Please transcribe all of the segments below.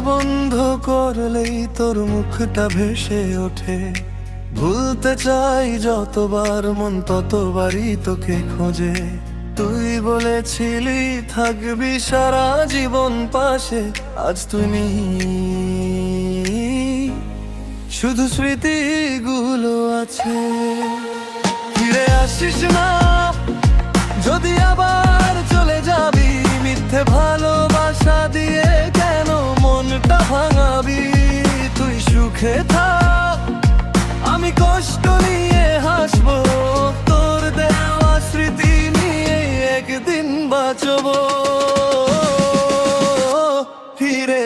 বন্ধ করলেই তোর মুখটা ভেসে ওঠে। ভুলতে চাই যতবার মন ততবারই তোকে খোঁজে। তুই বলেছিলি থাকবি সারা জীবন পাশে, আজ তুই নেই, শুধু স্মৃতিগুলো আছে। ফিরে আসিস না যদি আবার চলে যাবি, মিথ্যে ভালোবাসা দিয়ে কেন মনটা ভাঙাবি। তুই সুখে থাক, আমি কষ্ট নিয়ে হাসবো, তোর দেওয়া স্মৃতি নিয়ে একদিন বাঁচবো। ফিরে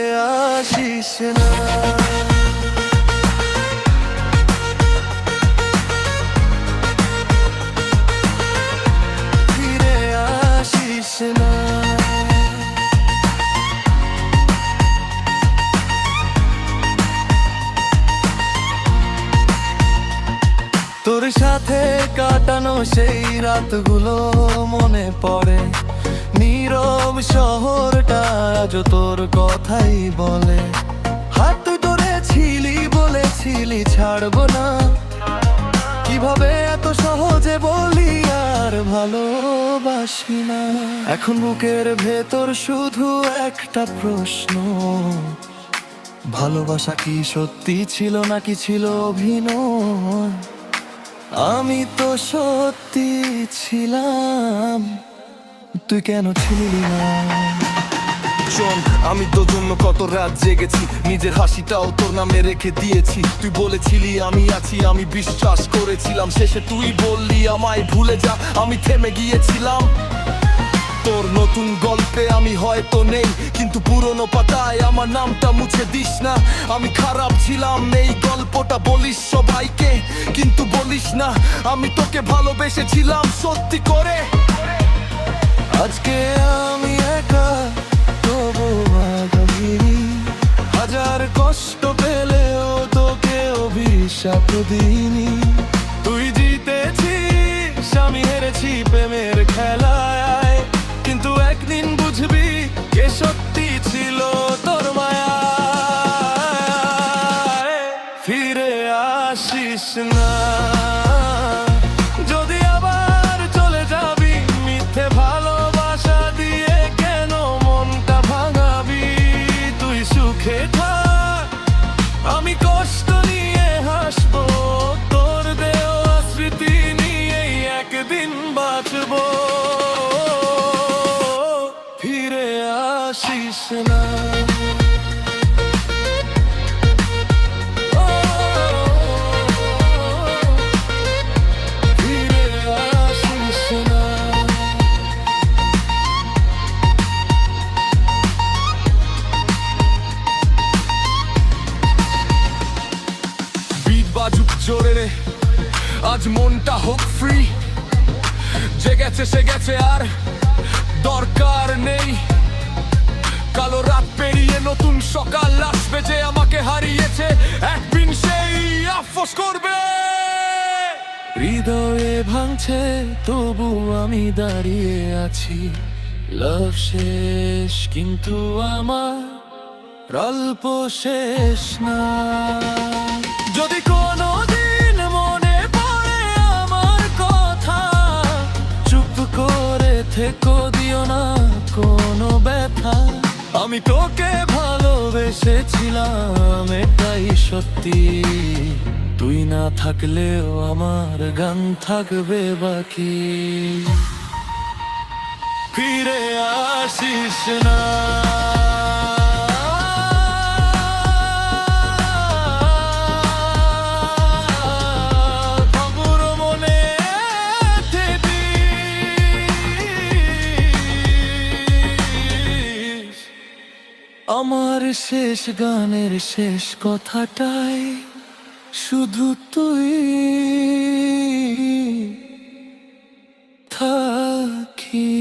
আসিস না। ফিরে আসিস না। তোর সাথে কাটানো সেই রাতগুলো মনে পড়ে। নীরব শহরটা আজ তোর কথাই বলে। হাত তুই ধরেছিলি, বলেছিলি ছাড়বো না। কিভাবে এত সহজে বলি আর ভালোবাসি না। এখন বুকের ভেতর শুধু একটা প্রশ্ন, ভালোবাসা কি সত্যি ছিল নাকি ছিল অভিনয়? আমি তো সত্যি ছিলাম, তুই কেন ছিলি না? শোন, আমি তোর জন্য কত রাত জেগেছি, নিজের হাসিটাও তোর নামে রেখে দিয়েছি। তুই বলেছিলি আমি আছি, আমি বিশ্বাস করেছিলাম। শেষে তুই বললি আমায় ভুলে যা, আমি থেমে গিয়েছিলাম। তোর নতুন গল্পে আমি হয়তো নেই, কিন্তু পুরনো পাতায় আমার নামটা মুছে দিস না। আমি খারাপ ছিলাম এই গল্পটা বলিস সবাইকে, কিন্তু বলিস না আমি তোকে ভালোবেসেছিলাম সত্যি করে। আজকে আমি একা, তবু আগামী হাজার কষ্ট পেলেও তোকে অভিশাপ দিইনি। তুই জিতেছিস, আমি হেরেছি প্রেমের খেলায়, কিন্তু একদিন বুঝবি কে সত্যি ছিল তোর মায়ায়। ফিরে আসিস না যদি আবার চলে যাবি, মিথ্যে ভালোবাসা দিয়ে কেন মনটা ভাঙাবি। তুই সুখে থাক, আমি কষ্ট নিয়ে হাসবো, তোর দেওয়া স্মৃতি নিয়েই একদিন বাঁচবো। ফিরে আসিস না। ফিরে আসিস না। বিট বাজুক জোরে রে, আজ মনটা হোক ফ্রি। যে গেছে সে গেছে, আর দরকার নেই। কালো রাত পেরিয়ে নতুন সকাল আসবে, যে আমাকে হারিয়েছে একদিন সেই আফসোস করবে। হৃদয়ে ভাঙছে তবু আমি দাঁড়িয়ে আছি। লাভ শেষ কিন্তু আমার গল্প শেষ না। যদি কোনোদিন মনে পড়ে আমার কথা, চুপ করে থেকো, দিও না কোনো ব্যথা। আমি তোকে ভালোবেসেছিলাম, এটাই সত্যি। তুই না থাকলেও আমার গান থাকবে বাকি। ফিরে আসিস না। খবর মনে দিস। আমার শেষ গানের শেষ কথাটাই শুধু তুই থাকিস।